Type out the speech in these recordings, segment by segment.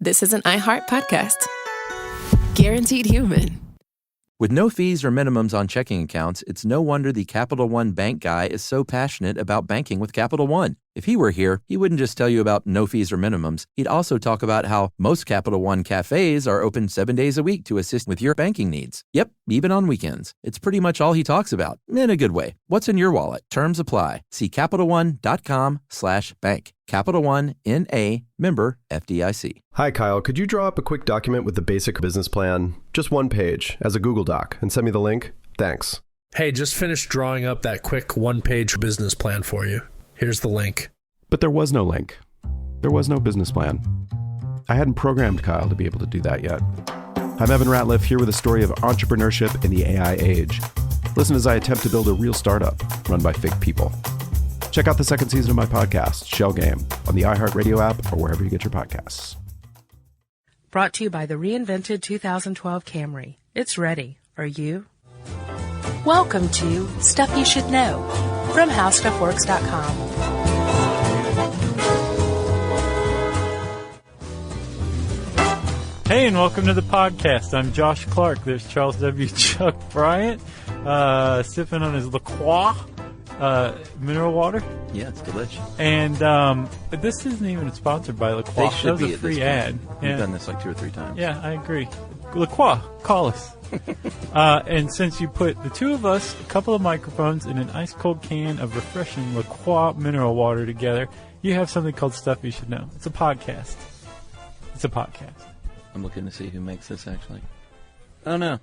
this is an iHeart podcast. Guaranteed human. With no fees or minimums on checking accounts, it's no wonder the Capital One bank guy is so passionate about banking with Capital One. If he were here, he wouldn't just tell you about no fees or minimums. He'd also talk about how most Capital One cafes are open 7 days a week to assist with your banking needs. Yep, even on weekends. It's pretty much all he talks about, in a good way. What's in your wallet? Terms apply. See CapitalOne.com/bank. Capital One, N.A., member FDIC. Hi, Kyle. Could you draw up a quick document with the basic business plan? Just one page, as a Google Doc, and send me the link? Thanks. Hey, just finished drawing up that quick one-page business plan for you. Here's the link. But there was no link. There was no business plan. I hadn't programmed Kyle to be able to do that yet. I'm Evan Ratliff, here with a story of entrepreneurship in the AI age. Listen as I attempt to build a real startup run by fake people. Check out the second season of my podcast, Shell Game, on the iHeartRadio app or wherever you get your podcasts. Brought to you by the reinvented 2012 Camry. It's ready. Are you? Welcome to Stuff You Should Know from HowStuffWorks.com. Hey, and welcome to the podcast. I'm Josh Clark. There's Charles W. Chuck Bryant, sipping on his La Croix mineral water. Yeah, it's delicious. And this isn't even sponsored by La Croix. They should that was be a free ad. We've done this like 2 or 3 times. Yeah, I agree. La Croix, call us. And since you put the two of us, a couple of microphones, and an ice-cold can of refreshing La Croix mineral water together, you have something called Stuff You Should Know. It's a podcast. It's a podcast. I'm looking to see who makes this, actually. Oh, no.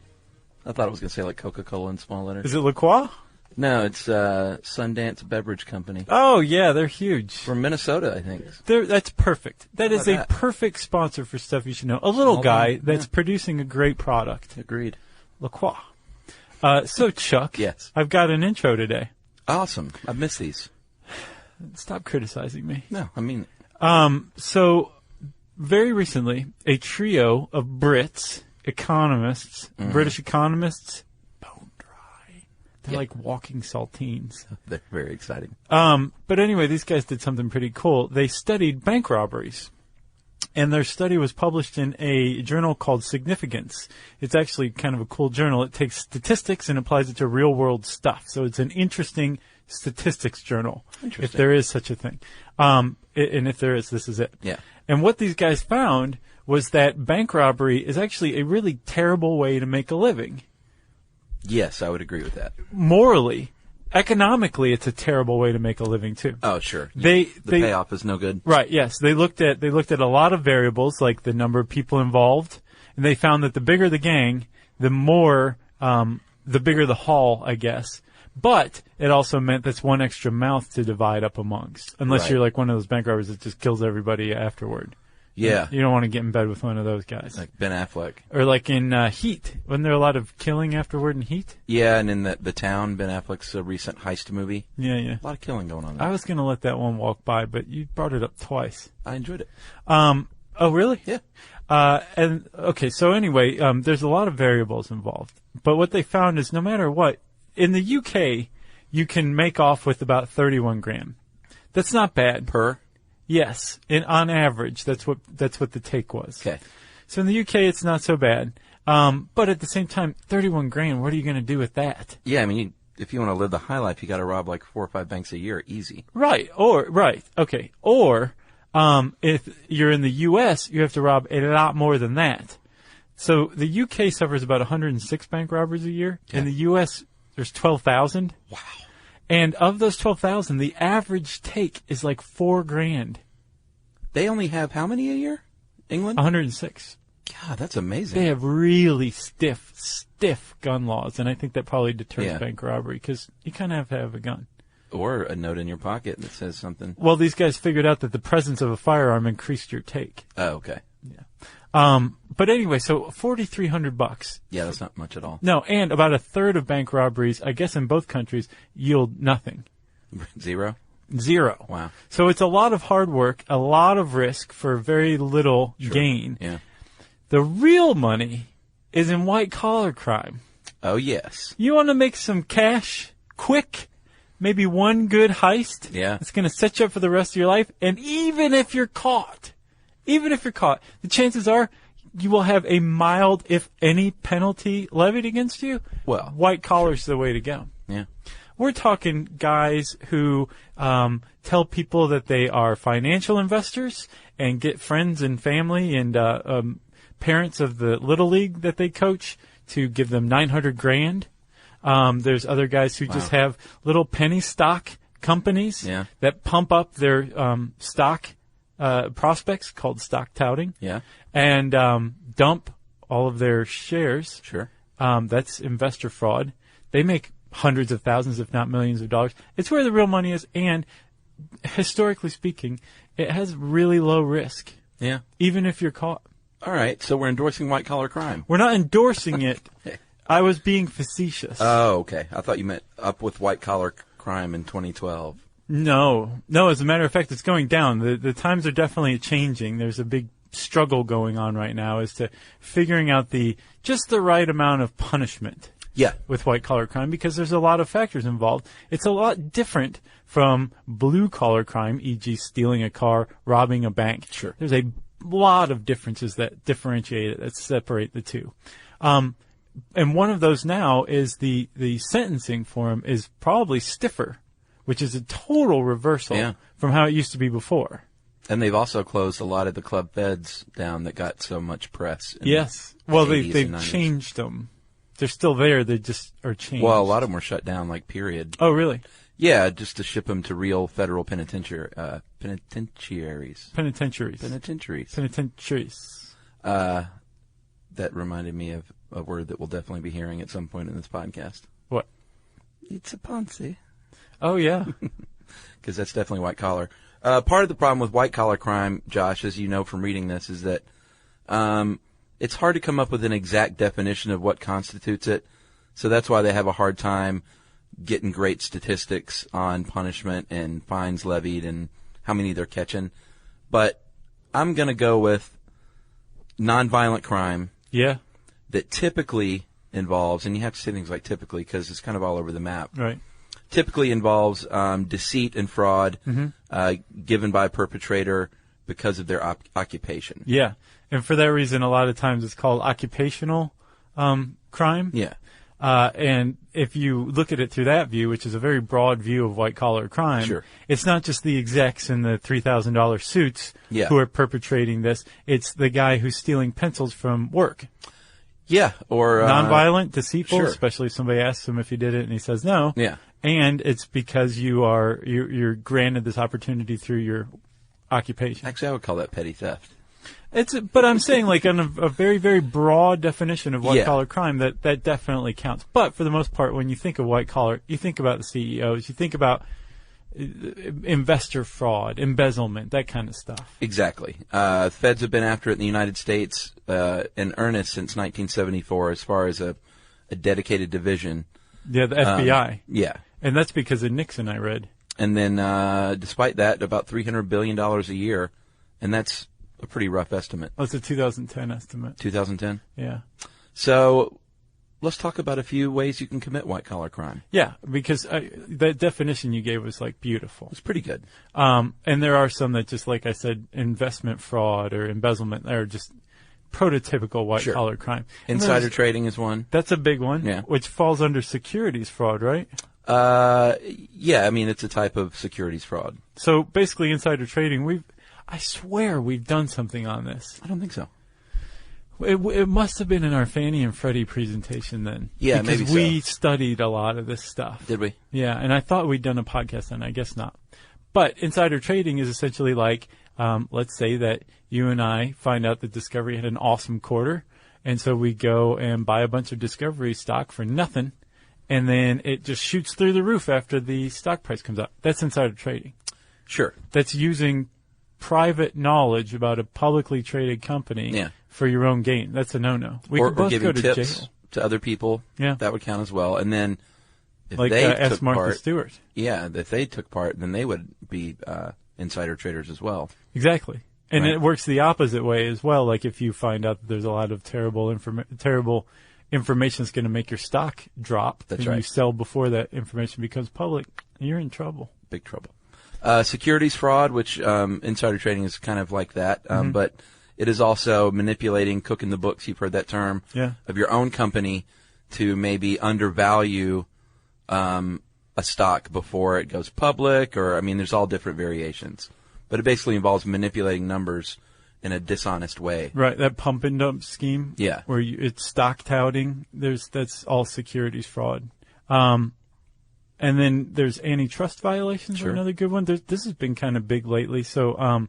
I thought it was going to say, like, Coca-Cola in small letters. Is it La Croix? No, it's Sundance Beverage Company. Oh, yeah, they're huge. From Minnesota, I think. That's perfect. That is a perfect sponsor for Stuff You Should Know. A little guy that's producing a great product. Agreed. La Croix. So, Chuck. Yes. I've got an intro today. Awesome. I've missed these. Stop criticizing me. No, I mean... So, very recently, a trio of Brits, economists, British economists, bone dry. They're like walking saltines. They're very exciting. But anyway, these guys did something pretty cool. They studied bank robberies. And their study was published in a journal called Significance. It's actually kind of a cool journal. It takes statistics and applies it to real-world stuff. So it's an interesting statistics journal, if there is such a thing. And if there is, this is it. Yeah. And what these guys found was that bank robbery is actually a really terrible way to make a living. Yes, I would agree with that. Morally, economically, it's a terrible way to make a living too. Oh, sure. The payoff is no good. Right. Yes. They looked at a lot of variables, like the number of people involved, and they found that the bigger the gang, the more, the bigger the haul, I guess. But it also meant that's one extra mouth to divide up amongst, unless you're like one of those bank robbers that just kills everybody afterward. Yeah. You don't want to get in bed with one of those guys. Like Ben Affleck. Or like in Heat. Wasn't there a lot of killing afterward in Heat? Yeah, and in the Town, Ben Affleck's recent heist movie. Yeah, yeah. A lot of killing going on there. I was going to let that one walk by, but you brought it up twice. I enjoyed it. Oh, really? Yeah. And okay, so anyway, there's a lot of variables involved. But what they found is no matter what, in the UK, you can make off with about 31 grand. That's not bad. Per? Yes. On average, that's what the take was. Okay. So in the UK, it's not so bad. But at the same time, 31 grand, what are you going to do with that? Yeah, I mean, if you want to live the high life, you got to rob like 4 or 5 banks a year, easy. Right. Okay. Or, if you're in the US, you have to rob a lot more than that. So the UK suffers about 106 bank robberies a year. Okay. In the US, there's 12,000. Wow. And of those 12,000, the average take is like 4 grand. They only have how many a year? England? 106. God, that's amazing. They have really stiff gun laws, and I think that probably deters bank robbery because you kind of have to have a gun. Or a note in your pocket that says something. Well, these guys figured out that the presence of a firearm increased your take. Oh, okay. Yeah. But anyway, so $4,300. Yeah, that's not much at all. No, and about a third of bank robberies, I guess in both countries, yield nothing. Zero? Zero. Wow. So it's a lot of hard work, a lot of risk for very little gain. Yeah. The real money is in white-collar crime. Oh, yes. You want to make some cash quick? Maybe one good heist? Yeah. It's going to set you up for the rest of your life. And even if you're caught, Even if you're caught, the chances are you will have a mild, if any, penalty levied against you. Well, white collar's the way to go. Yeah. We're talking guys who tell people that they are financial investors and get friends and family and parents of the little league that they coach to give them $900,000. There's other guys who just have little penny stock companies that pump up their stock prospects, called stock touting, and dump all of their shares. Sure. That's investor fraud. They make hundreds of thousands, if not millions of dollars. It's where the real money is, and historically speaking, it has really low risk. Yeah. Even if you're caught. All right, so we're endorsing white-collar crime. We're not endorsing it. I was being facetious. Oh, okay. I thought you meant up with white-collar crime in 2012. No, as a matter of fact, it's going down. The times are definitely changing. There's a big struggle going on right now as to figuring out just the right amount of punishment. Yeah. With white-collar crime, because there's a lot of factors involved. It's a lot different from blue-collar crime, e.g. stealing a car, robbing a bank. Sure. There's a lot of differences that differentiate it, that separate the two. And one of those now is the sentencing for him is probably stiffer, which is a total reversal from how it used to be before. And they've also closed a lot of the club feds down that got so much press. Yes. Well, they've changed them. They're still there. They just are changed. Well, a lot of them were shut down, period. Oh, really? Yeah, just to ship them to real federal penitentiaries. Penitentiaries. That reminded me of a word that we'll definitely be hearing at some point in this podcast. What? It's a Ponzi. Oh, yeah. Because that's definitely white collar. Part of the problem with white collar crime, Josh, as you know from reading this, is that it's hard to come up with an exact definition of what constitutes it. So that's why they have a hard time getting great statistics on punishment and fines levied and how many they're catching. But I'm going to go with nonviolent crime. Yeah. That typically involves, and you have to say things like typically because it's kind of all over the map. Right. Typically involves deceit and fraud given by a perpetrator because of their occupation. Yeah. And for that reason, a lot of times it's called occupational crime. Yeah. And if you look at it through that view, which is a very broad view of white-collar crime, it's not just the execs in the $3,000 suits who are perpetrating this. It's the guy who's stealing pencils from work. Yeah, or nonviolent, deceitful, especially if somebody asks him if he did it and he says no. Yeah. And it's because you're granted this opportunity through your occupation. Actually, I would call that petty theft. But I'm saying on a very, very broad definition of white-collar crime, that definitely counts. But for the most part, when you think of white-collar, you think about the CEOs, you think about investor fraud, embezzlement, that kind of stuff. Exactly. Feds have been after it in the United States in earnest since 1974 as far as a dedicated division. Yeah, the FBI. Yeah. And that's because of Nixon, I read. And then despite that, about $300 billion a year, and that's a pretty rough estimate. Oh, it's a 2010 estimate. 2010? Yeah. So let's talk about a few ways you can commit white-collar crime. Yeah, because that definition you gave was beautiful. It's pretty good. And there are some that just, like I said, investment fraud or embezzlement are just prototypical white-collar crime. Insider trading is one. That's a big one, which falls under securities fraud, right? Yeah, I mean, it's a type of securities fraud. So basically insider trading, I swear we've done something on this. I don't think so. It must have been in our Fannie and Freddie presentation then. Yeah, because maybe so. we studied a lot of this stuff. Did we? Yeah, and I thought we'd done a podcast on it. I guess not. But insider trading is essentially let's say that you and I find out that Discovery had an awesome quarter, and so we go and buy a bunch of Discovery stock for nothing, and then it just shoots through the roof after the stock price comes up. That's insider trading. Sure. That's using private knowledge about a publicly traded company for your own gain. That's a no-no. We could both giving go to tips jail. To other people. Yeah. That would count as well. And then if they ask took Martha part, Stewart. Yeah, if they took part, then they would be insider traders as well. Exactly. And it works the opposite way as well. Like if you find out that there's a lot of terrible information that's going to make your stock drop, that's and you sell before that information becomes public, you're in trouble. Big trouble. Securities fraud, which insider trading is kind of like that, but it is also manipulating, cooking the books, you've heard that term, of your own company to maybe undervalue a stock before it goes public, or, I mean, there's all different variations. But it basically involves manipulating numbers in a dishonest way. Right, that pump and dump scheme. Yeah. Where it's stock touting. That's all securities fraud. And then there's antitrust violations are another good one. This has been kind of big lately. So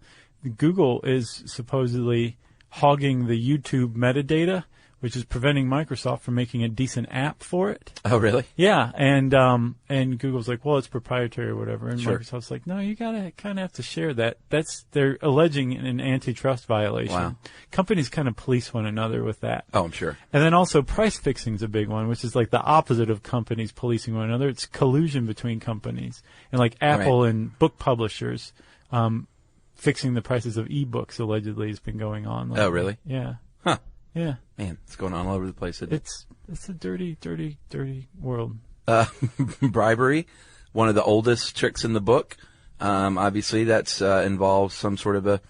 Google is supposedly hogging the YouTube metadata, which is preventing Microsoft from making a decent app for it. Oh, really? Yeah, and Google's like, well, it's proprietary or whatever, and Microsoft's like, no, you gotta kind of have to share that. They're alleging an antitrust violation. Wow. Companies kind of police one another with that. Oh, I'm sure. And then also price fixing's a big one, which is like the opposite of companies policing one another. It's collusion between companies, and like Apple and book publishers fixing the prices of ebooks allegedly has been going on. Oh, really? Yeah. Huh. Yeah. Man, it's going on all over the place. It's a dirty, dirty, dirty world. Bribery, one of the oldest tricks in the book. Obviously, that's involves some sort of a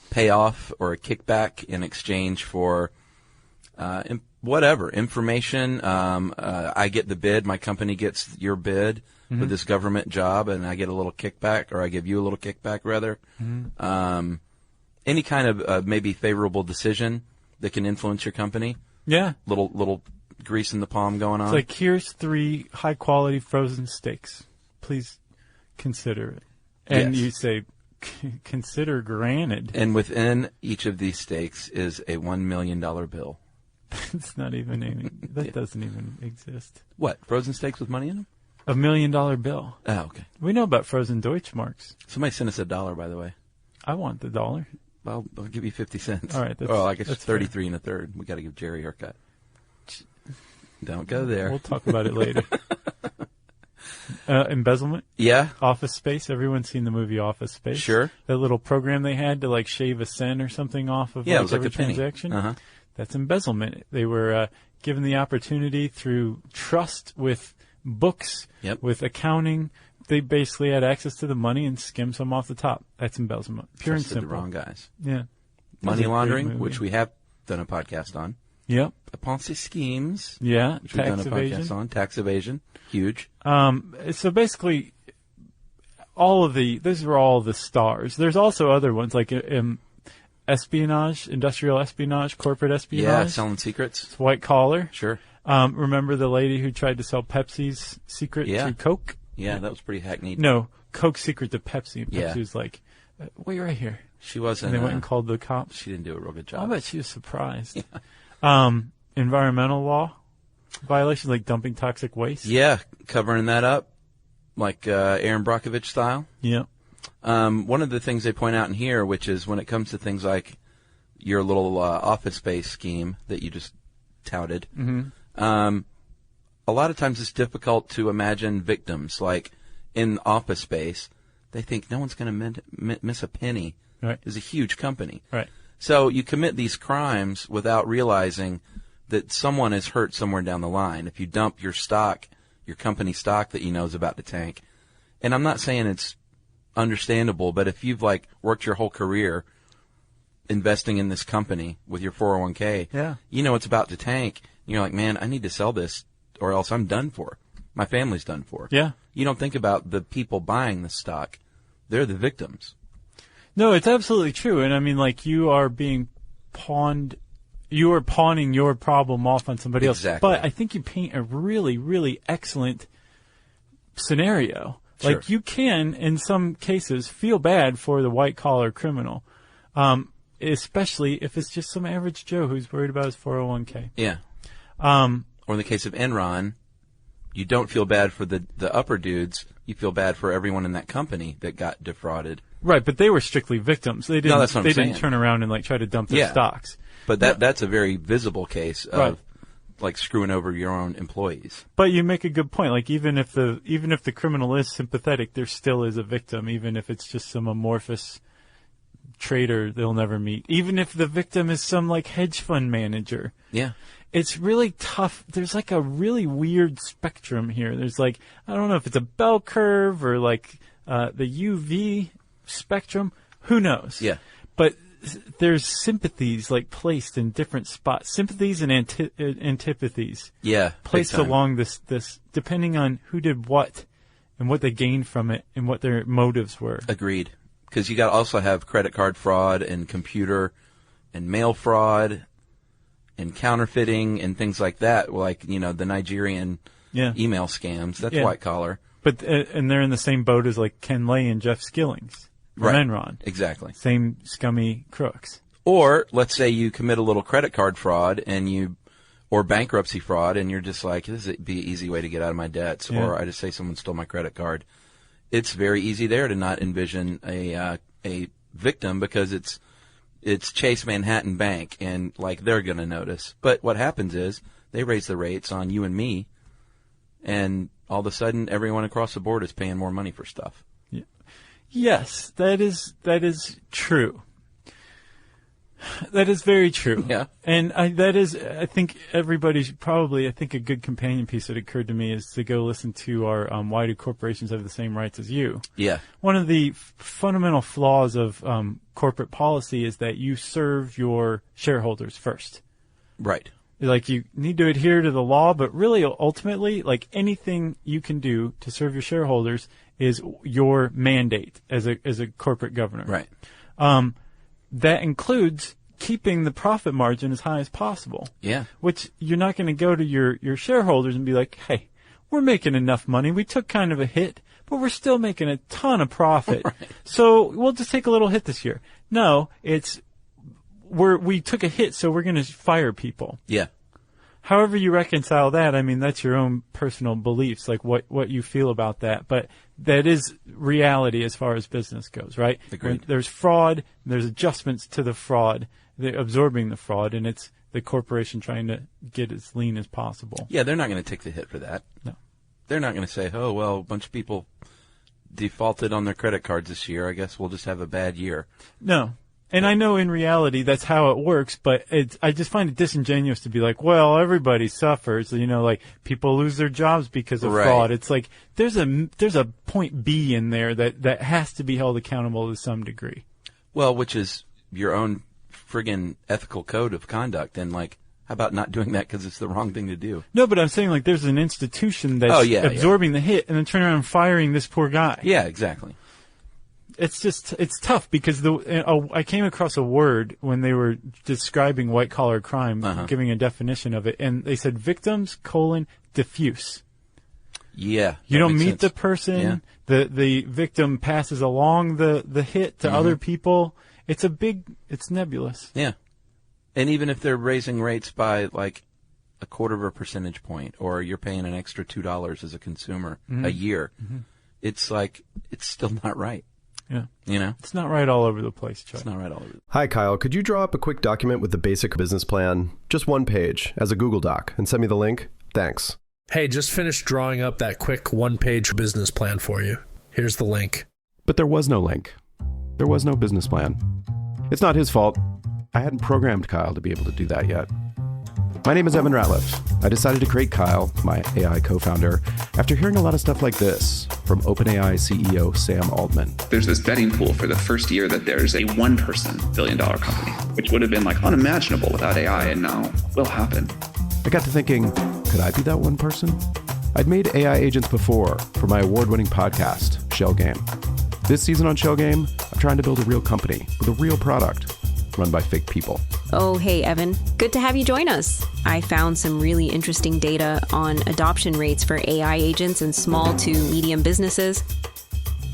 payoff or a kickback in exchange for whatever information. I get the bid, my company gets your bid for this government job, and I get a little kickback, or I give you a little kickback, rather. Any kind of maybe favorable decision that can influence your company. Yeah. Little grease in the palm going on. It's like, here's 3 high-quality frozen steaks. Please consider it. And you say, consider granted. And within each of these steaks is a $1 million bill. It's not even that doesn't even exist. What? Frozen steaks with money in them? $1 million bill. Oh, okay. We know about frozen Deutschmarks. Somebody sent us $1, by the way. I want the dollar. I'll give you 50 cents. All right. I guess it's 33 fair. and a third. We got to give Jerry a haircut. Don't go there. We'll talk about it later. Embezzlement. Yeah. Office Space. Everyone's seen the movie Office Space. Sure. That little program they had to like shave a cent or something off of it was like every a penny. transaction. Uh-huh. That's embezzlement. They were given the opportunity through trust with books, with accounting. They basically had access to the money and skimmed some off the top. That's embezzlement. Pure Trusted and simple. the wrong guys. Yeah. Money laundering, which we have done a podcast on. Yep. Ponzi schemes. Yeah. Which we've done a podcast on. Tax evasion. Huge. So basically, those are all the stars. There's also other ones like espionage, industrial espionage, corporate espionage. Yeah, selling secrets. It's white collar. Sure. Remember the lady who tried to sell Pepsi's secret to Coke? Yeah, that was pretty hackneyed. No, Coke's secret to Pepsi. And Pepsi Yeah. was like, wait right here. She wasn't. And they went and called the cops. She didn't do a real good job. I'll bet she was surprised. Yeah. Environmental law violations like dumping toxic waste. Yeah, covering that up, like Aaron Brockovich style. Yeah. One of the things they point out in here, which is when it comes to things like your little office space scheme that you just touted, a lot of times it's difficult to imagine victims. Like in Office Space, they think no one's going to miss a penny. Right. It's a huge company. Right. So you commit these crimes without realizing that someone is hurt somewhere down the line. If you dump your stock, your company stock that you know is about to tank, and I'm not saying it's understandable, but if you've like worked your whole career investing in this company with your 401k, you know it's about to tank. You're like, man, I need to sell this or else I'm done for. My family's done for. Yeah. You don't think about the people buying the stock. They're the victims. No, it's absolutely true. And I mean, like, you are being pawned. You are pawning your problem off on somebody else. Exactly. But I think you paint a really, really excellent scenario. Sure. Like, you can, in some cases, feel bad for the white-collar criminal, especially if it's just some average Joe who's worried about his 401k. Yeah. Or in the case of Enron, you don't feel bad for the upper dudes. You feel bad for everyone in that company that got defrauded. Right, but they were strictly victims. They didn't. No, that's what I'm saying. Didn't turn around and like try to dump their stocks. But that's a very visible case of like screwing over your own employees. But you make a good point. Like even if the criminal is sympathetic, there still is a victim, even if it's just some amorphous trader they'll never meet. Even if the victim is some like hedge fund manager. Yeah. It's really tough. There's like a really weird spectrum here. There's like, I don't know if it's a bell curve or like the UV spectrum, who knows? Yeah. But there's sympathies like placed in different spots, sympathies and antipathies. Yeah. Placed along this, depending on who did what and what they gained from it and what their motives were. Agreed. Because you got to also have credit card fraud and computer and mail fraud and counterfeiting and things like that, like, the Nigerian email scams. That's white collar. But and they're in the same boat as like Ken Lay and Jeff Skillings from Enron. Exactly. Same scummy crooks. Or let's say you commit a little credit card fraud or bankruptcy fraud, and you're just like, this would be an easy way to get out of my debts. Yeah. Or I just say someone stole my credit card. It's very easy there to not envision a victim because it's Chase Manhattan Bank, and like they're going to notice. But what happens is they raise the rates on you and me, and all of a sudden everyone across the board is paying more money for stuff. Yeah. Yes, that is true. That is very true. Yeah. And I think everybody should probably, I think a good companion piece that occurred to me is to go listen to our Why Do Corporations Have the Same Rights as You? Yeah. One of the fundamental flaws of corporate policy is that you serve your shareholders first. Right. Like, you need to adhere to the law, but really, ultimately, like anything you can do to serve your shareholders is your mandate as a corporate governor. Right. That includes keeping the profit margin as high as possible. Yeah. Which you're not going to go to your shareholders and be like, hey, we're making enough money. We took kind of a hit, but we're still making a ton of profit. Right. So we'll just take a little hit this year. No, we took a hit, so we're going to fire people. Yeah. However you reconcile that, I mean, that's your own personal beliefs, like what you feel about that. But that is reality as far as business goes, right? Agreed. When there's fraud, there's adjustments to the fraud, they're absorbing the fraud, and it's the corporation trying to get as lean as possible. Yeah, they're not going to take the hit for that. No. They're not going to say, oh, well, a bunch of people defaulted on their credit cards this year. I guess we'll just have a bad year. No. And I know in reality that's how it works, but I just find it disingenuous to be like, well, everybody suffers. Like people lose their jobs because of fraud. It's like there's a point B in there that has to be held accountable to some degree. Well, which is your own friggin' ethical code of conduct. And like, how about not doing that because it's the wrong thing to do? No, but I'm saying like there's an institution that's absorbing the hit and then turning around and firing this poor guy. Yeah, exactly. It's tough because I came across a word when they were describing white collar crime, giving a definition of it, and they said victims : diffuse. Yeah. You don't meet sense. The person, the victim passes along the hit to other people. It's nebulous. Yeah. And even if they're raising rates by like 0.25 percentage point, or you're paying an extra $2 as a consumer a year, it's like, it's still not right. Yeah. It's not right all over the place, Chuck. It's not right all over. Hi, Kyle. Could you draw up a quick document with the basic business plan, just one page, as a Google Doc, and send me the link? Thanks. Hey, just finished drawing up that quick one-page business plan for you. Here's the link. But there was no link. There was no business plan. It's not his fault. I hadn't programmed Kyle to be able to do that yet. My name is Evan Ratliff. I decided to create Kyle, my AI co-founder, after hearing a lot of stuff like this from OpenAI CEO Sam Altman. There's this betting pool for the first year that there's a one-person billion-dollar company, which would have been like unimaginable without AI, and now will happen. I got to thinking, could I be that one person? I'd made AI agents before for my award-winning podcast, Shell Game. This season on Shell Game, I'm trying to build a real company with a real product run by fake people. Oh, hey, Evan. Good to have you join us. I found some really interesting data on adoption rates for AI agents in small to medium businesses.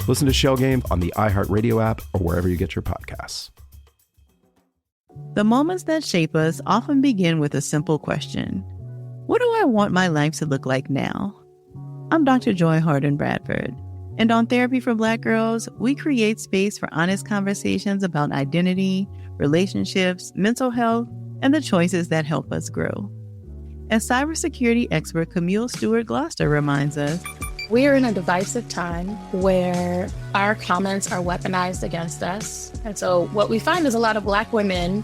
Listen to Shell Game on the iHeartRadio app or wherever you get your podcasts. The moments that shape us often begin with a simple question. What do I want my life to look like now? I'm Dr. Joy Harden Bradford, and on Therapy for Black Girls, we create space for honest conversations about identity, relationships, mental health, and the choices that help us grow. As cybersecurity expert Camille Stewart-Gloucester reminds us, we are in a divisive time where our comments are weaponized against us. And so what we find is a lot of Black women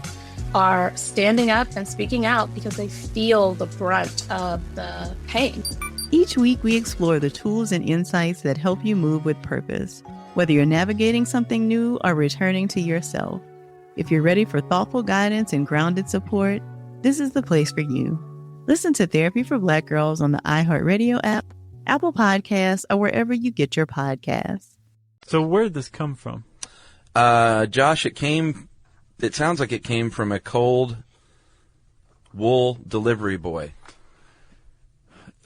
are standing up and speaking out because they feel the brunt of the pain. Each week we explore the tools and insights that help you move with purpose. Whether you're navigating something new or returning to yourself, if you're ready for thoughtful guidance and grounded support, this is the place for you. Listen to Therapy for Black Girls on the iHeartRadio app, Apple Podcasts, or wherever you get your podcasts. So where did this come from? Josh, it sounds like it came from a cold wool delivery boy.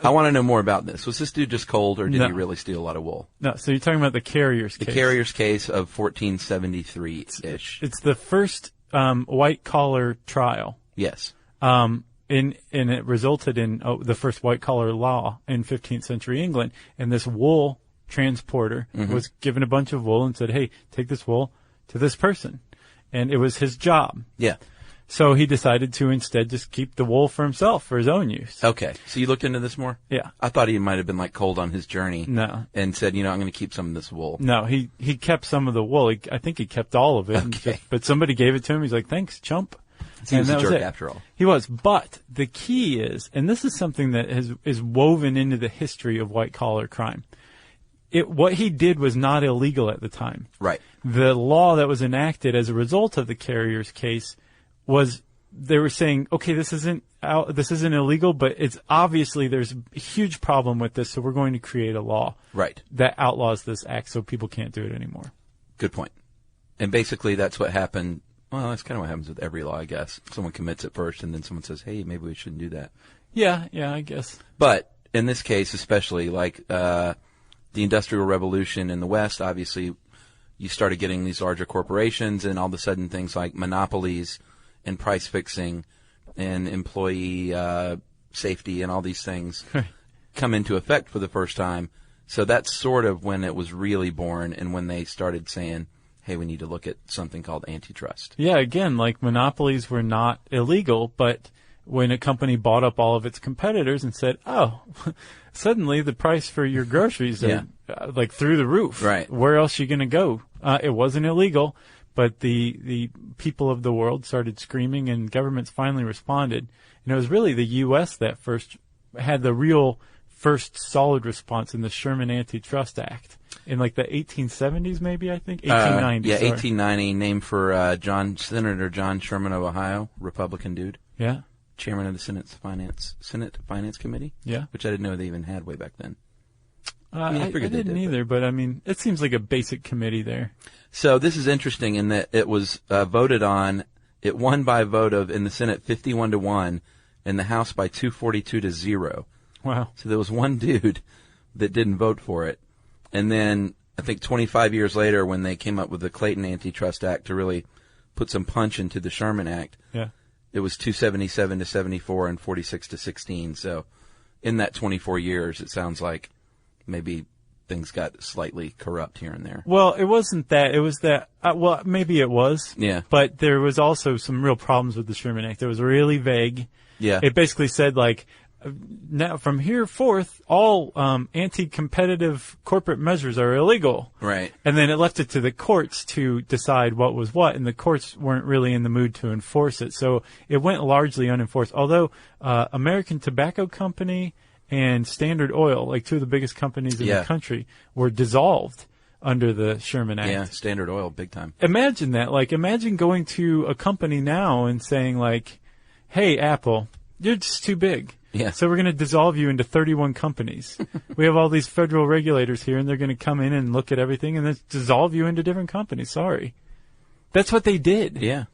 I want to know more about this. Was this dude just cold, or did he really steal a lot of wool? No, so you're talking about the carrier's case. The carrier's case of 1473-ish. It's the first white-collar trial. Yes. And it resulted in the first white-collar law in 15th century England. And this wool transporter was given a bunch of wool and said, hey, take this wool to this person. And it was his job. Yeah. So he decided to instead just keep the wool for himself, for his own use. Okay. So you looked into this more? Yeah. I thought he might have been like cold on his journey. No. And said, I'm going to keep some of this wool. No, he kept some of the wool. I think he kept all of it. Okay. But somebody gave it to him. He's like, thanks, chump. He was a jerk after all. He was. But the key is, and this is something that is woven into the history of white-collar crime, what he did was not illegal at the time. Right. The law that was enacted as a result of the carrier's case was, they were saying, okay, this isn't illegal, but it's obviously there's a huge problem with this, so we're going to create a law that outlaws this act so people can't do it anymore. Good point. And basically that's what happened. Well, that's kind of what happens with every law, I guess. Someone commits it first, and then someone says, hey, maybe we shouldn't do that. Yeah, I guess. But in this case, especially, like the Industrial Revolution in the West, obviously you started getting these larger corporations, and all of a sudden things like monopolies and price fixing and employee safety and all these things come into effect for the first time. So that's sort of when it was really born, and when they started saying, hey, we need to look at something called antitrust. Yeah, again, like monopolies were not illegal, but when a company bought up all of its competitors and said, oh, suddenly the price for your groceries are like through the roof. Right. Where else are you going to go? It wasn't illegal. But the people of the world started screaming, and governments finally responded. And it was really the U.S. that first had the real first solid response in the Sherman Antitrust Act in like the 1870s, maybe, I think? 1890. 1890, named for Senator John Sherman of Ohio, Republican dude. Yeah. Chairman of the Senate Finance Committee. Yeah. Which I didn't know they even had way back then. I didn't either, but I mean, it seems like a basic committee there. So this is interesting in that it was voted on. It won by a vote of, in the Senate, 51-1, in the House by 242-0. Wow. So there was one dude that didn't vote for it. And then I think 25 years later, when they came up with the Clayton Antitrust Act to really put some punch into the Sherman Act, it was 277-74 and 46-16. So in that 24 years, it sounds like maybe things got slightly corrupt here and there. Well, it wasn't that. It was that, well, maybe it was. Yeah. But there was also some real problems with the Sherman Act. It was really vague. Yeah. It basically said, like, now from here forth, all anti-competitive corporate measures are illegal. Right. And then it left it to the courts to decide what was what, and the courts weren't really in the mood to enforce it. So it went largely unenforced. Although American Tobacco Company and Standard Oil, like two of the biggest companies in the country, were dissolved under the Sherman Act. Yeah, Standard Oil, big time. Imagine that. Like, imagine going to a company now and saying, like, hey, Apple, you're just too big. Yeah. So we're going to dissolve you into 31 companies. We have all these federal regulators here, and they're going to come in and look at everything and then dissolve you into different companies. Sorry. That's what they did. Yeah.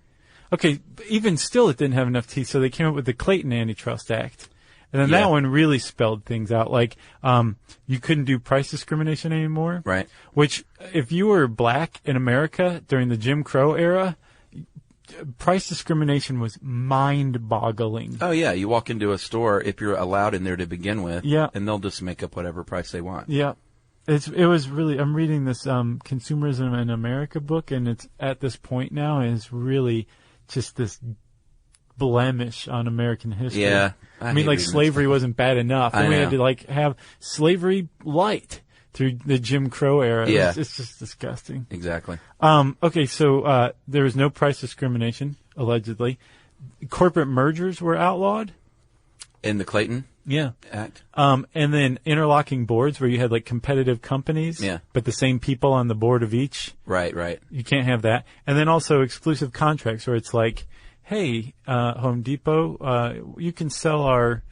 Okay, even still, it didn't have enough teeth, so they came up with the Clayton Antitrust Act. And then that one really spelled things out. Like, you couldn't do price discrimination anymore. Right. Which, if you were black in America during the Jim Crow era, price discrimination was mind-boggling. Oh, yeah. You walk into a store, if you're allowed in there to begin with, and they'll just make up whatever price they want. Yeah. It was really, I'm reading this Consumerism in America book, and it's at this point now, and it's really just this blemish on American history. Yeah. I mean, like, slavery wasn't bad enough. And we had to, like, have slavery light through the Jim Crow era. Yeah. It's just disgusting. Exactly. Okay, so there was no price discrimination, allegedly. Corporate mergers were outlawed. In the Clayton Act. And then interlocking boards where you had like competitive companies, but the same people on the board of each. Right. You can't have that. And then also exclusive contracts where it's like, hey, Home Depot, you can sell our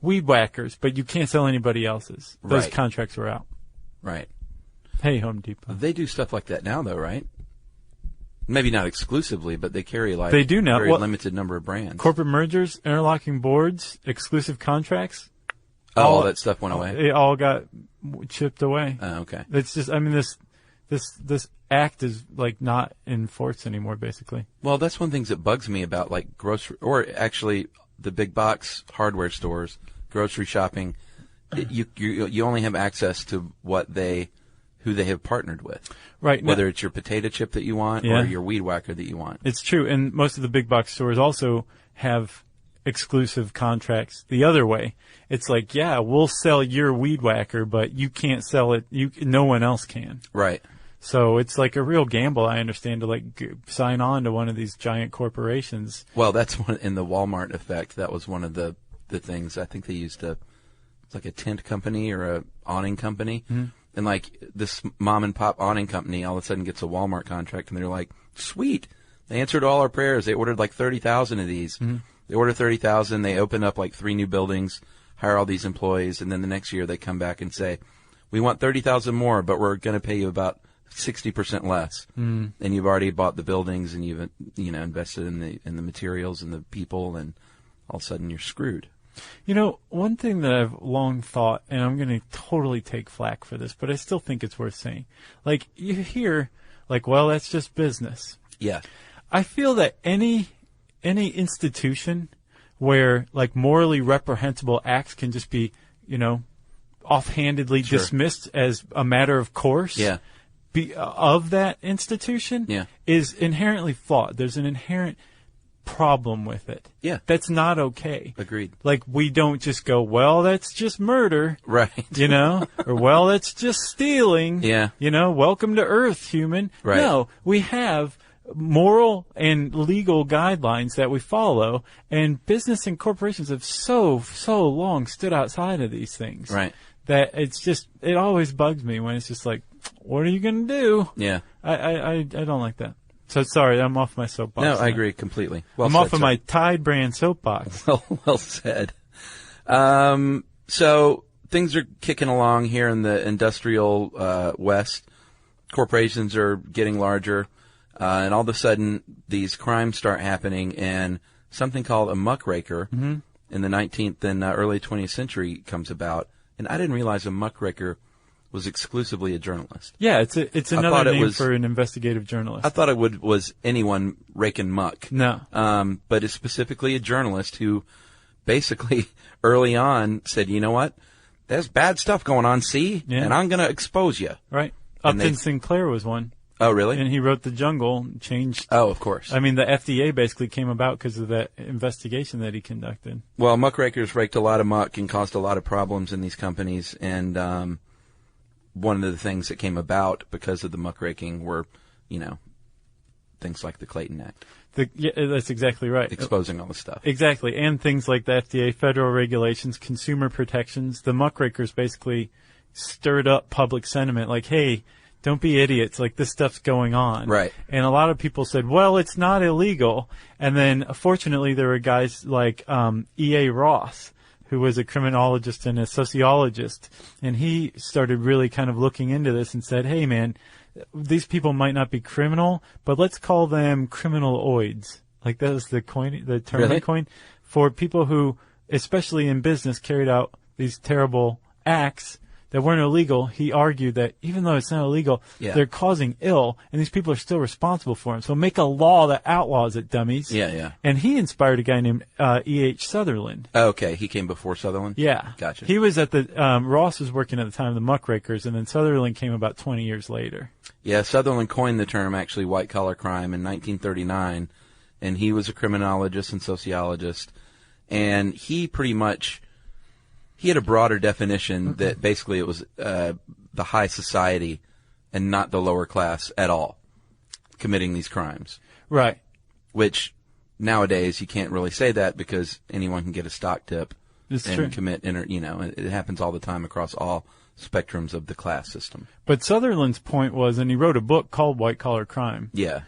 weed whackers, but you can't sell anybody else's. Those contracts were out. Right. Hey, Home Depot. They do stuff like that now, though, right? Maybe not exclusively, but they carry like they do now. Very limited number of brands. Corporate mergers, interlocking boards, exclusive contracts. All that stuff went away. It all got chipped away. Oh, okay. It's just, I mean, this act is like not in force anymore, basically. Well, that's one of the things that bugs me about like grocery, or actually the big box hardware stores, grocery shopping. You only have access to who they have partnered with. Right. Whether it's your potato chip that you want or your weed whacker that you want. It's true. And most of the big box stores also have exclusive contracts the other way. It's like, yeah, we'll sell your weed whacker, but you can't sell it. No one else can. Right. So it's like a real gamble, I understand, to like sign on to one of these giant corporations. Well, that's one in the Walmart effect. That was one of the things. I think they used it's like a tent company or a awning company. Mm-hmm. And like this mom and pop awning company all of a sudden gets a Walmart contract, and they're like, sweet. They answered all our prayers. They ordered like 30,000 of these. Mm-hmm. They order 30,000. They open up like 3 new buildings, hire all these employees, and then the next year they come back and say, we want 30,000 more, but we're going to pay you about 60% less. Mm. And you've already bought the buildings, and you've invested in the materials and the people, and all of a sudden you're screwed. You know, one thing that I've long thought, and I'm going to totally take flack for this, but I still think it's worth saying. Like, you hear, like, well, that's just business. Yeah. I feel that any institution where, like, morally reprehensible acts can just be, offhandedly dismissed as a matter of course of that institution is inherently flawed. There's an inherent problem with it. Yeah. That's not okay. Agreed. Like, we don't just go, well, that's just murder. Right. Or, well, that's just stealing. Yeah. Welcome to Earth, human. Right. No, we have moral and legal guidelines that we follow, and business and corporations have so long stood outside of these things. Right. That it always bugs me when it's just like, what are you going to do? Yeah. I don't like that. So sorry, I'm off my soapbox. No, I agree completely. Well I'm said, off of my Tide brand soapbox. Well said. So things are kicking along here in the industrial West. Corporations are getting larger, and all of a sudden these crimes start happening, and something called a muckraker in the 19th and early 20th century comes about. And I didn't realize a muckraker was exclusively a journalist. Yeah, it's another name for an investigative journalist. I thought it was anyone raking muck. No. But it's specifically a journalist who basically early on said, you know what? There's bad stuff going on, see? Yeah. And I'm going to expose you. Right. Upton Sinclair was one. Oh, really? And he wrote The Jungle, changed. Oh, of course. I mean, the FDA basically came about because of that investigation that he conducted. Well, muckrakers raked a lot of muck and caused a lot of problems in these companies. And one of the things that came about because of the muckraking were, things like the Clayton Act. That's exactly right. Exposing all the stuff. Exactly. And things like the FDA, federal regulations, consumer protections. The muckrakers basically stirred up public sentiment like, hey, don't be idiots. Like, this stuff's going on. Right. And a lot of people said, well, it's not illegal. And then, fortunately, there were guys like E.A. Ross, who was a criminologist and a sociologist. And he started really kind of looking into this and said, hey, man, these people might not be criminal, but let's call them criminaloids. Like, that was the term really? he coined for people who, especially in business, carried out these terrible acts that weren't illegal. He argued that even though it's not illegal, they're causing ill, and these people are still responsible for them. So make a law that outlaws it, dummies. Yeah. And he inspired a guy named E.H. Sutherland. Oh, okay. He came before Sutherland? Yeah. Gotcha. He was at Ross was working at the time of the muckrakers, and then Sutherland came about 20 years later. Yeah, Sutherland coined the term, actually, white-collar crime in 1939, and he was a criminologist and sociologist, and he pretty much... He had a broader definition that basically it was the high society and not the lower class at all committing these crimes. Right. Which nowadays you can't really say that because anyone can get a stock tip It's and true. commit, it happens all the time across all spectrums of the class system. But Sutherland's point was, and he wrote a book called White Collar Crime. Yeah.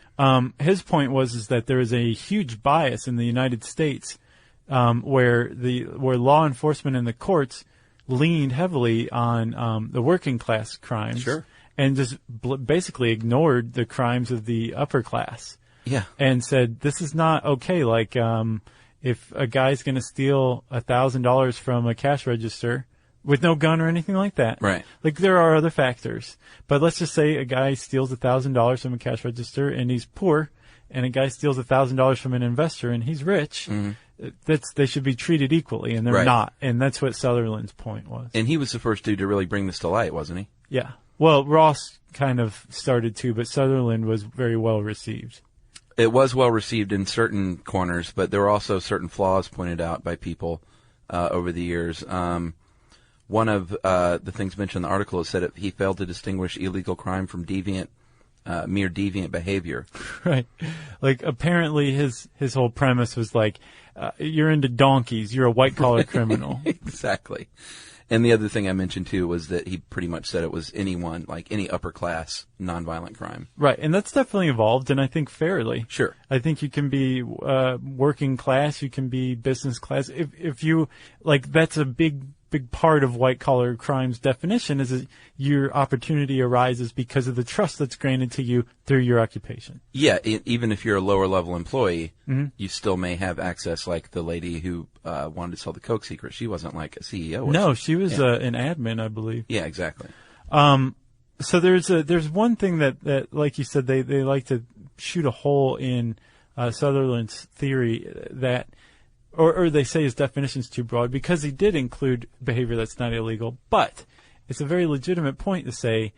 His point was that there is a huge bias in the United States where law enforcement and the courts leaned heavily on the working class crimes. Sure. And just basically ignored the crimes of the upper class. Yeah. And said, this is not okay. Like, if a guy's going to steal $1,000 from a cash register with no gun or anything like that. Right. Like, there are other factors. But let's just say a guy steals $1,000 from a cash register and he's poor, and a guy steals $1,000 from an investor and he's rich. Mm-hmm. They should be treated equally, and they're not. And that's what Sutherland's point was. And he was the first dude to really bring this to light, wasn't he? Yeah. Well, Ross kind of started too, but Sutherland was very well received. It was well received in certain corners, but there were also certain flaws pointed out by people over the years. One of the things mentioned in the article is that he failed to distinguish illegal crime from mere deviant behavior. Right. Like, apparently his whole premise was like, you're into donkeys, you're a white-collar criminal. Exactly. And the other thing I mentioned, too, was that he pretty much said it was anyone, like any upper-class nonviolent crime. Right, and that's definitely evolved, and I think fairly. Sure. I think you can be working class, you can be business class. If you, like, that's a big part of white-collar crime's definition, is that your opportunity arises because of the trust that's granted to you through your occupation. Yeah, even if you're a lower-level employee, you still may have access, like the lady who wanted to sell the Coke secret. She wasn't like a CEO. No, she was an admin, I believe. Yeah, exactly. So there's one thing that like you said, they like to shoot a hole in Sutherland's theory that, or they say his definition's too broad, because he did include behavior that's not illegal. But it's a very legitimate point to say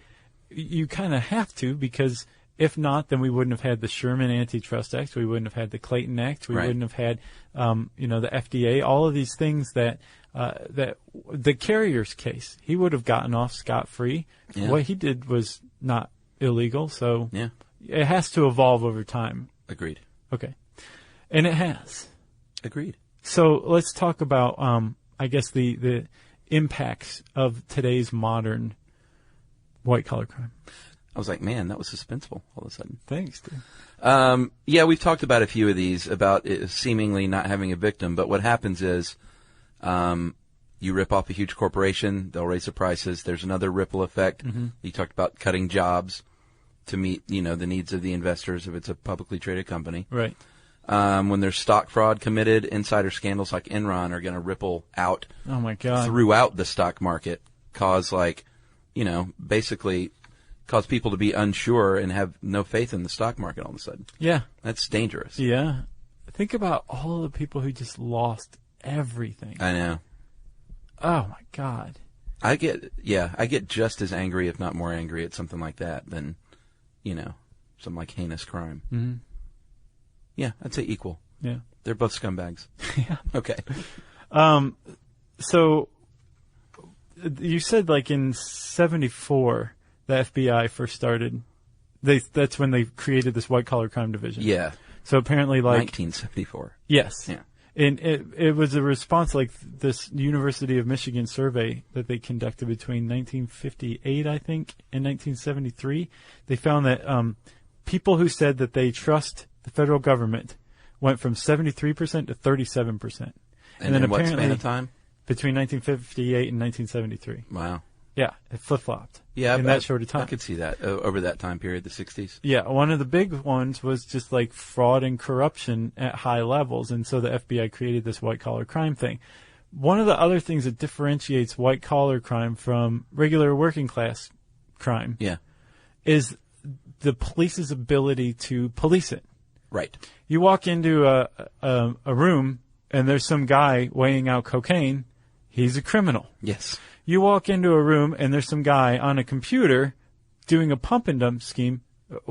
you kind of have to, because if not, then we wouldn't have had the Sherman Antitrust Act, we wouldn't have had the Clayton Act, we wouldn't have had the FDA, all of these things that the Carrier's case, he would have gotten off scot-free. Yeah. What he did was not illegal, so it has to evolve over time. Agreed. Okay. And it has. Agreed. So let's talk about, I guess, the impacts of today's modern white-collar crime. I was like, man, that was suspenseful all of a sudden. Thanks, dude. Yeah, we've talked about a few of these, about it seemingly not having a victim. But what happens is you rip off a huge corporation, they'll raise the prices. There's another ripple effect. Mm-hmm. You talked about cutting jobs to meet, the needs of the investors if it's a publicly traded company. Right. When there's stock fraud committed, insider scandals like Enron are going to ripple out throughout the stock market, cause basically cause people to be unsure and have no faith in the stock market all of a sudden. Yeah. That's dangerous. Yeah. Think about all the people who just lost everything. I know. Oh, my God. I get just as angry, if not more angry, at something like that than, some like heinous crime. Mm-hmm. Yeah, I'd say equal. Yeah. They're both scumbags. Yeah. Okay. So you said like in 1974, the FBI first started. That's when they created this white collar crime division. Yeah. So apparently 1974. Yes. Yeah. And it was a response like this University of Michigan survey that they conducted between 1958, I think, and 1973. They found that people who said that they trust the federal government went from 73% to 37%. And then what span of time? Between 1958 and 1973. Wow. Yeah, it flip-flopped. Yeah, in that short of time. I could see that over that time period, the 60s. Yeah, one of the big ones was just like fraud and corruption at high levels, and so the FBI created this white-collar crime thing. One of the other things that differentiates white-collar crime from regular working-class crime is the police's ability to police it. Right. You walk into a room, and there's some guy weighing out cocaine. He's a criminal. Yes. You walk into a room and there's some guy on a computer doing a pump and dump scheme.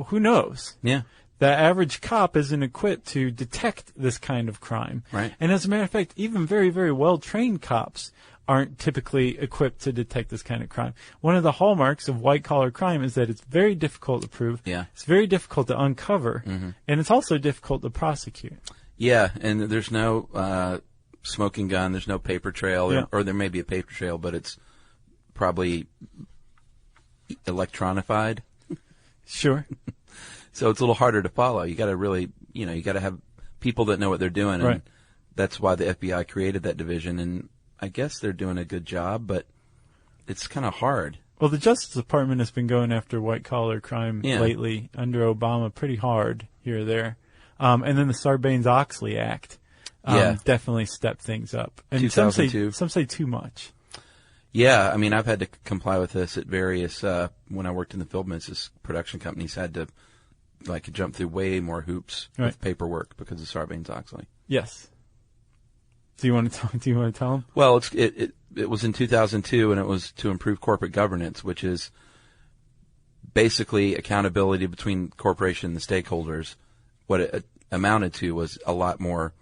Who knows? Yeah. The average cop isn't equipped to detect this kind of crime. Right. And as a matter of fact, even very, very well-trained cops aren't typically equipped to detect this kind of crime. One of the hallmarks of white-collar crime is that it's very difficult to prove. Yeah. It's very difficult to uncover. Mm-hmm. And it's also difficult to prosecute. Yeah, and there's no smoking gun. There's no paper trail, or there may be a paper trail, but it's probably electronified. Sure. So it's a little harder to follow. You got to really, you got to have people that know what they're doing. Right. And that's why the FBI created that division. And I guess they're doing a good job, but it's kind of hard. Well, the Justice Department has been going after white-collar crime lately under Obama pretty hard here or there. And then the Sarbanes-Oxley Act definitely stepped things up. And some say too much. Yeah, I mean, I've had to comply with this at various, when I worked in the film business, production companies had to, jump through way more hoops with paperwork because of Sarbanes-Oxley. Yes. Do you want to tell them? Well, it was in 2002, and it was to improve corporate governance, which is basically accountability between corporation and the stakeholders. What it amounted to was a lot more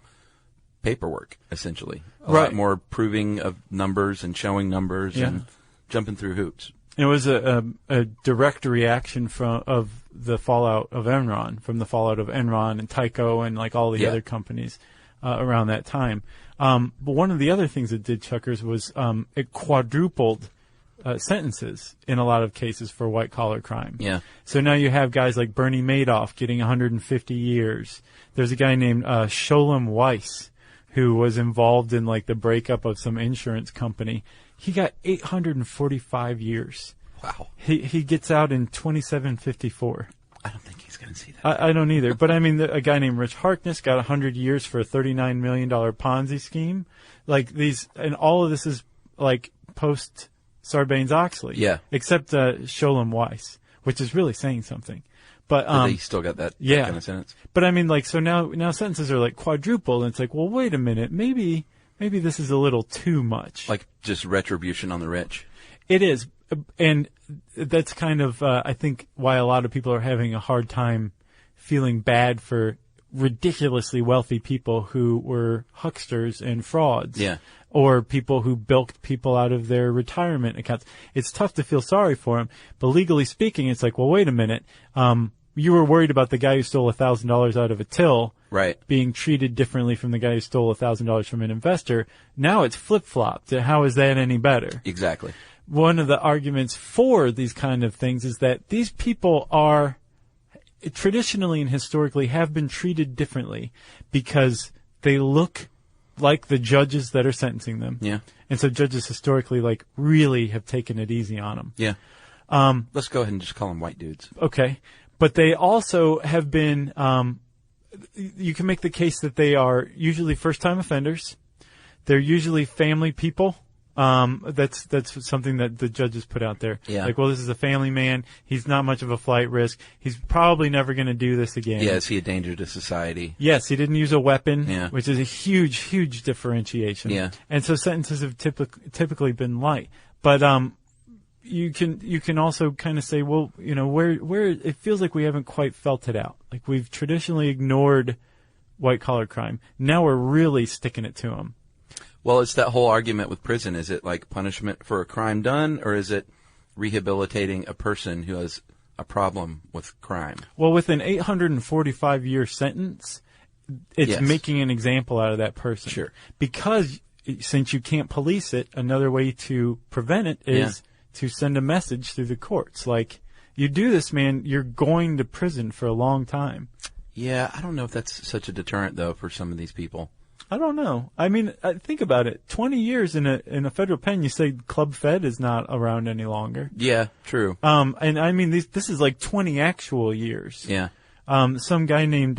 paperwork, essentially. A lot more proving of numbers and showing numbers and jumping through hoops. It was a direct reaction of the fallout of Enron, from the fallout of Enron and Tyco and all the other companies around that time. But one of the other things it did, Chuckers, was it quadrupled sentences in a lot of cases for white-collar crime. Yeah. So now you have guys like Bernie Madoff getting 150 years. There's a guy named Sholem Weiss who was involved in the breakup of some insurance company. He got 845 years. Wow. He gets out in 2754. I don't think he's going to see that. I don't either. But I mean, a guy named Rich Harkness got 100 years for a $39 million Ponzi scheme. And all of this is post Sarbanes-Oxley. Yeah. Except Sholem Weiss, which is really saying something. But he still got that kind of sentence. But I mean, so now sentences are quadrupled, and it's well, wait a minute, maybe this is a little too much. Just retribution on the rich. It is. And that's kind of, I think, why a lot of people are having a hard time feeling bad for ridiculously wealthy people who were hucksters and frauds. Yeah. Or people who bilked people out of their retirement accounts. It's tough to feel sorry for them, but legally speaking, it's well, wait a minute. You were worried about the guy who stole $1,000 out of a till being treated differently from the guy who stole $1,000 from an investor. Now it's flip-flopped. How is that any better? Exactly. One of the arguments for these kind of things is that these people are traditionally and historically have been treated differently because they look like the judges that are sentencing them. Yeah. And so judges historically really have taken it easy on them. Yeah. Let's go ahead and just call them white dudes. Okay. But they also have been, you can make the case that they are usually first-time offenders. They're usually family people. That's something that the judges put out there. Yeah. Well, this is a family man. He's not much of a flight risk. He's probably never going to do this again. Yeah, is he a danger to society? Yes, he didn't use a weapon, which is a huge, huge differentiation. Yeah. And so sentences have typically been light. But you can also kind of say, well, where it feels like we haven't quite felt it out. We've traditionally ignored white-collar crime. Now we're really sticking it to them. Well, it's that whole argument with prison. Is it punishment for a crime done, or is it rehabilitating a person who has a problem with crime? Well, with an 845-year sentence, it's making an example out of that person. Sure. Because since you can't police it, another way to prevent it is to send a message through the courts. You do this, man, you're going to prison for a long time. Yeah, I don't know if that's such a deterrent, though, for some of these people. I don't know. I mean, think about it. 20 years in a federal pen, you say Club Fed is not around any longer. Yeah, true. And I mean, this is 20 actual years. Yeah. Some guy named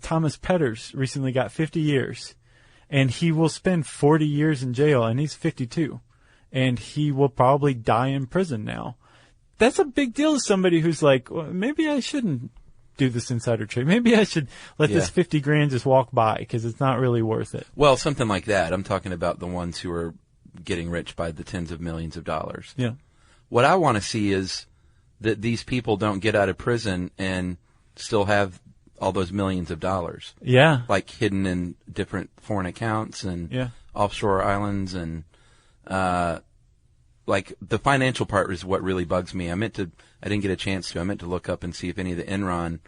Thomas Petters recently got 50 years, and he will spend 40 years in jail, and he's 52, and he will probably die in prison now. That's a big deal to somebody who's well, maybe I shouldn't do this insider trade. Maybe I should let this 50 grand just walk by because it's not really worth it. Well, something like that. I'm talking about the ones who are getting rich by the tens of millions of dollars. Yeah. What I want to see is that these people don't get out of prison and still have all those millions of dollars. Yeah. Hidden in different foreign accounts and offshore islands and the financial part is what really bugs me. I didn't get a chance to. I meant to look up and see if any of the Enron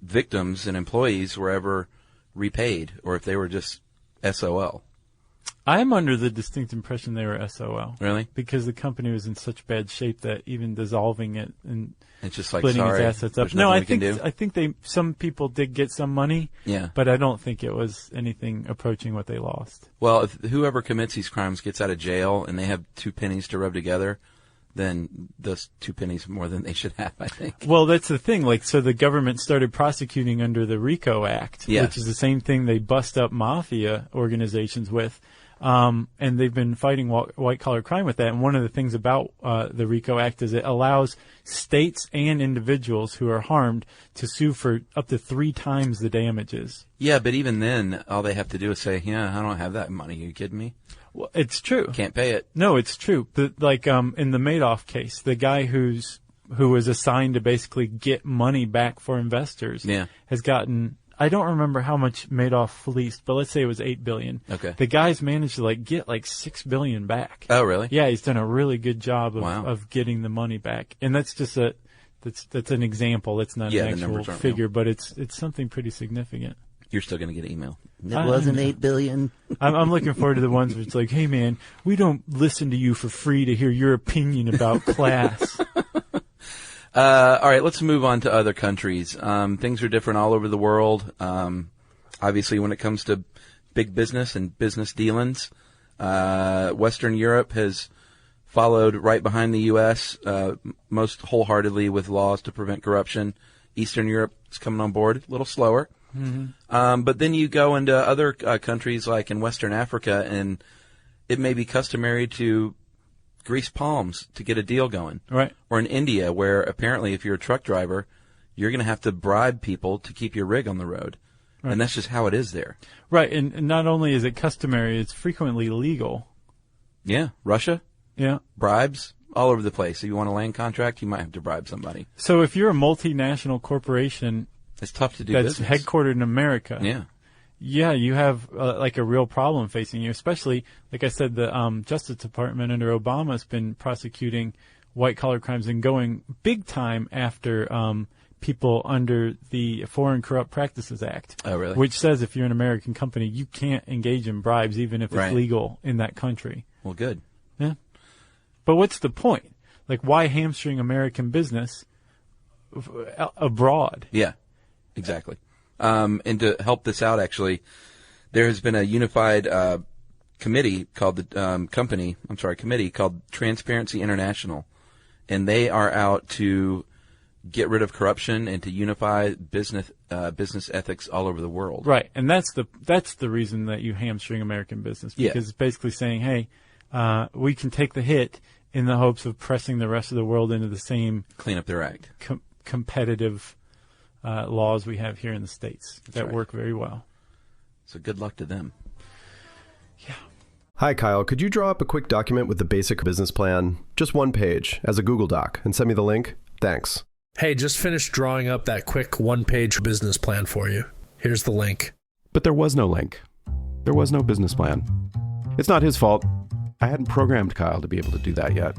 victims and employees were ever repaid or if they were just SOL. I'm under the distinct impression they were SOL. Really? Because the company was in such bad shape that even dissolving it and it's just like, splitting sorry, its assets up. there's No, nothing I think some people did get some money. Yeah. But I don't think it was anything approaching what they lost. Well, if whoever commits these crimes gets out of jail and they have 2 pennies to rub together, then those 2 pennies more than they should have, I think. Well, that's the thing. So the government started prosecuting under the RICO Act, which is the same thing they bust up mafia organizations with. And they've been fighting white-collar crime with that. And one of the things about the RICO Act is it allows states and individuals who are harmed to sue for up to 3 times the damages. Yeah, but even then, all they have to do is say, yeah, I don't have that money. Are you kidding me? Well, it's true. Can't pay it. No, it's true. In the Madoff case, the guy who was assigned to basically get money back for investors has gotten, I don't remember how much Madoff fleeced, but let's say it was $8 billion. Okay. The guy's managed to get $6 billion back. Oh, really? Yeah, he's done a really good job of getting the money back. And that's just that's an example. That's not an actual figure, but it's something pretty significant. You're still going to get an email. It wasn't $8 billion. I'm looking forward to the ones where it's like, hey, man, we don't listen to you for free to hear your opinion about class. All right, let's move on to other countries. Things are different all over the world. Obviously, when it comes to big business and business dealings, Western Europe has followed right behind the U.S. Most wholeheartedly with laws to prevent corruption. Eastern Europe is coming on board a little slower. Mm-hmm. But then you go into other countries like in Western Africa, and it may be customary to grease palms to get a deal going. Right. Or in India, where apparently if you're a truck driver, you're going to have to bribe people to keep your rig on the road. Right. And that's just how it is there. Right. And not only is it customary, it's frequently legal. Yeah. Russia. Yeah. Bribes all over the place. If you want a land contract, you might have to bribe somebody. So if you're a multinational corporation, it's tough to do that's business. headquartered in America. Yeah. Yeah, you have a real problem facing you, especially, like I said, the Justice Department under Obama has been prosecuting white-collar crimes and going big time after people under the Foreign Corrupt Practices Act. Oh, really? Which says if you're an American company, you can't engage in bribes even if it's legal in that country. Well, good. Yeah. But what's the point? Why hamstring American business abroad? Yeah, exactly. And to help this out, actually, there has been a unified committee called committee called Transparency International, and they are out to get rid of corruption and to unify business ethics all over the world. Right, and that's the reason that you hamstring American business, because it's basically saying, hey, we can take the hit in the hopes of pressing the rest of the world into the same clean up their act, competitive laws we have here in the States that work very well. So good luck to them. Yeah. Hi, Kyle. Could you draw up a quick document with the basic business plan, just 1 page, as a Google Doc, and send me the link? Thanks. Hey, just finished drawing up that quick 1-page business plan for you. Here's the link. But there was no link. There was no business plan. It's not his fault. I hadn't programmed Kyle to be able to do that yet.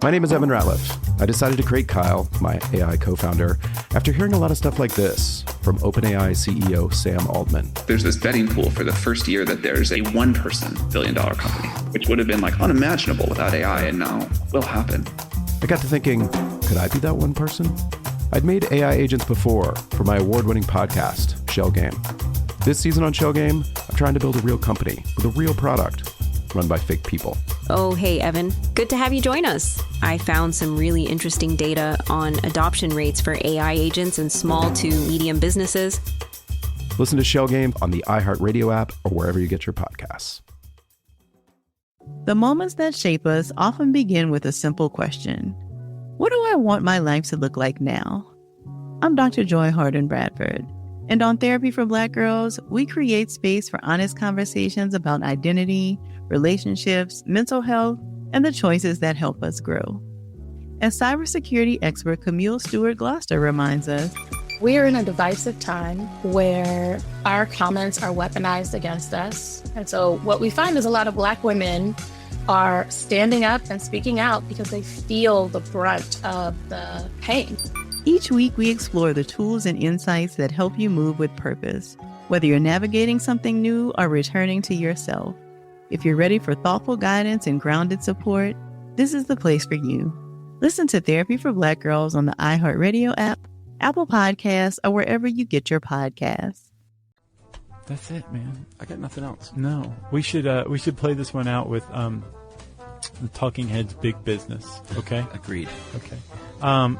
My name is Evan Ratliff. I decided to create Kyle, my AI co-founder, after hearing a lot of stuff like this from OpenAI CEO Sam Altman. There's this betting pool for the first year that there's a one-person billion-dollar company, which would have been unimaginable without AI, and now will happen. I got to thinking, could I be that one person? I'd made AI agents before for my award-winning podcast, Shell Game. This season on Shell Game, I'm trying to build a real company with a real product run by fake people. Oh, hey, Evan. Good to have you join us. I found some really interesting data on adoption rates for AI agents in small to medium businesses. Listen to Shell Game on the iHeartRadio app or wherever you get your podcasts. The moments that shape us often begin with a simple question. What do I want my life to look like now? I'm Dr. Joy Harden Bradford, and on Therapy for Black Girls, we create space for honest conversations about identity, relationships, mental health, and the choices that help us grow. As cybersecurity expert Camille Stewart-Gloucester reminds us, we are in a divisive time where our comments are weaponized against us. And so what we find is a lot of Black women are standing up and speaking out because they feel the brunt of the pain. Each week we explore the tools and insights that help you move with purpose, whether you're navigating something new or returning to yourself. If you're ready for thoughtful guidance and grounded support, this is the place for you. Listen to Therapy for Black Girls on the iHeartRadio app, Apple Podcasts, or wherever you get your podcasts. That's it, man. I got nothing else. No, we should play this one out with the Talking Heads' Big Business. Okay. Agreed. Okay.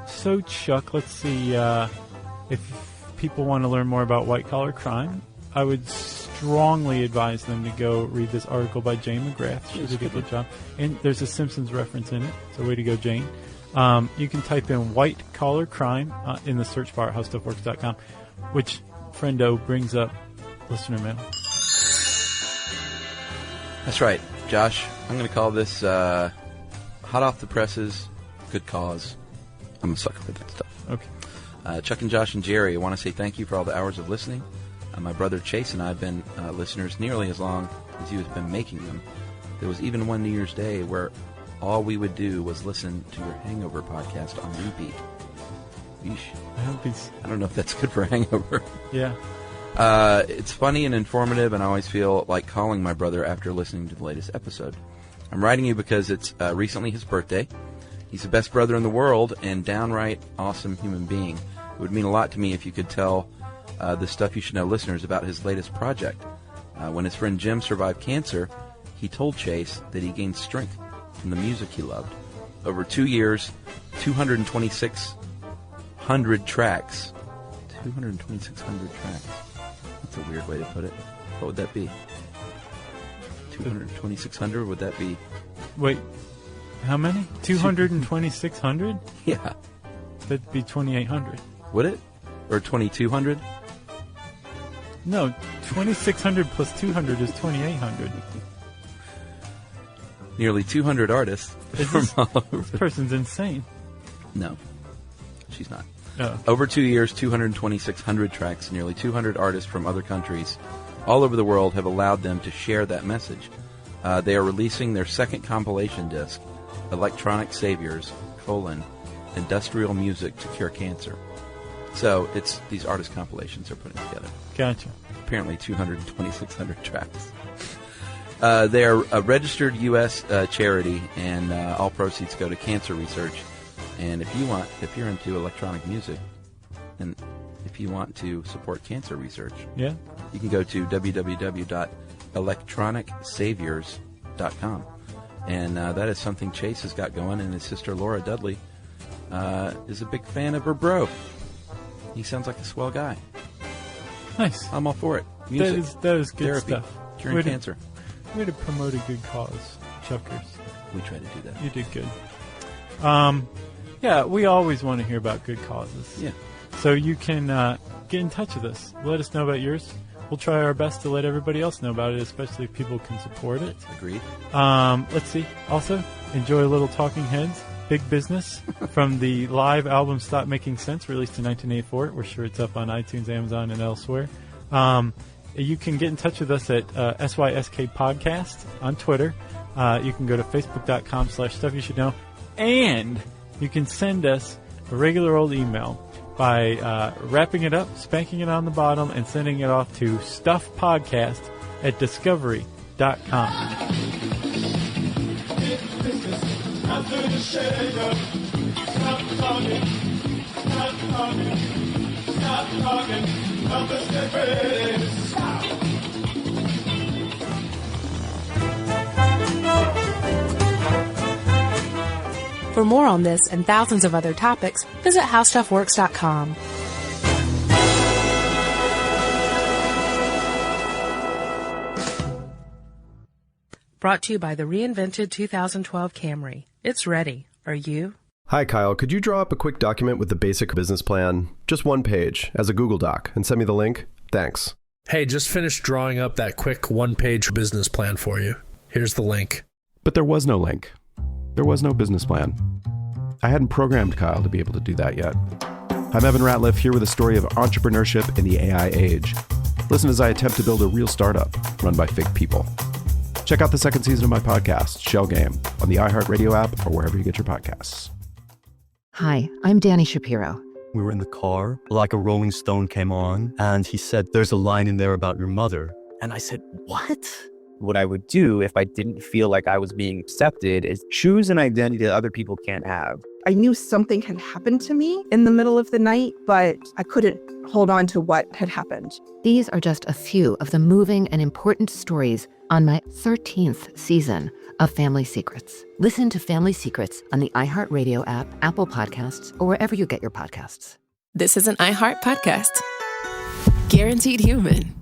So Chuck, let's see if people want to learn more about white collar crime. I would strongly advise them to go read this article by Jane McGrath. She did a good job. And there's a Simpsons reference in it. So way to go, Jane. You can type in white collar crime in the search bar at howstuffworks.com, which friendo brings up listener mail. That's right. Josh, I'm going to call this hot off the presses, good cause. I'm a sucker for that stuff. Okay. Chuck and Josh and Jerry, I want to say thank you for all the hours of listening. My brother Chase and I have been listeners nearly as long as you have been making them. There was even one New Year's Day where all we would do was listen to your Hangover podcast on repeat. Yeesh. I don't know if that's good for a hangover. Yeah. It's funny and informative, and I always feel like calling my brother after listening to the latest episode. I'm writing you because it's recently his birthday. He's the best brother in the world and downright awesome human being. It would mean a lot to me if you could tell the Stuff You Should Know listeners about his latest project. When his friend Jim survived cancer, he told Chase that he gained strength from the music he loved. Over 2 years, 2,600 tracks. 2,600 tracks. That's a weird way to put it. What would that be? 2,600? Would that be? Wait, how many? 2,600? Yeah. That'd be 2,800. Would it? Or 2,200? No, 2,600 plus 200 is 2,800. Nearly 200 artists from all over. This person's insane. No, she's not. Oh. Over 2 years, 2,600 tracks, nearly 200 artists from other countries all over the world have allowed them to share that message. They are releasing their second compilation disc, Electronic Saviors, Industrial Music to Cure Cancer. So it's these artist compilations they're putting together. Gotcha. Apparently 2,600 tracks. They are a registered U.S. charity, and all proceeds go to cancer research. And if you're into electronic music, and if you want to support cancer research, yeah, you can go to www.electronicsaviors.com. And that is something Chase has got going, and his sister Laura Dudley is a big fan of her bro. He sounds like a swell guy. Nice. I'm all for it. Music, that is good therapy, stuff. curing cancer. Way to promote a good cause, Chuckers. We try to do that. You did good. Yeah, we always want to hear about good causes. Yeah. So you can get in touch with us. Let us know about yours. We'll try our best to let everybody else know about it, especially if people can support it. Agreed. Let's see. Also, enjoy a little Talking Heads, Big Business, from the live album Stop Making Sense, released in 1984. We're sure it's up on iTunes, Amazon, and elsewhere. You can get in touch with us at SYSK Podcast on Twitter. You can go to facebook.com/StuffYouShouldKnow. And you can send us a regular old email by wrapping it up, spanking it on the bottom, and sending it off to stuffpodcast@discovery.com. For more on this and thousands of other topics, visit howstuffworks.com. Brought to you by the reinvented 2012 Camry. It's ready. Are you? Hi, Kyle. Could you draw up a quick document with the basic business plan, just one page, as a Google Doc, and send me the link? Thanks. Hey, just finished drawing up that quick one-page business plan for you. Here's the link. But there was no link. There was no business plan. I hadn't programmed Kyle to be able to do that yet. I'm Evan Ratliff, here with a story of entrepreneurship in the AI age. Listen as I attempt to build a real startup run by fake people. Check out the second season of my podcast, Shell Game, on the iHeartRadio app or wherever you get your podcasts. Hi, I'm Danny Shapiro. We were in the car, like a Rolling Stone came on, and he said, "There's a line in there about your mother." And I said, "What?" What I would do if I didn't feel like I was being accepted is choose an identity that other people can't have. I knew something had happened to me in the middle of the night, but I couldn't hold on to what had happened. These are just a few of the moving and important stories on my 13th season of Family Secrets. Listen to Family Secrets on the iHeartRadio app, Apple Podcasts, or wherever you get your podcasts. This is an iHeart podcast. Guaranteed human.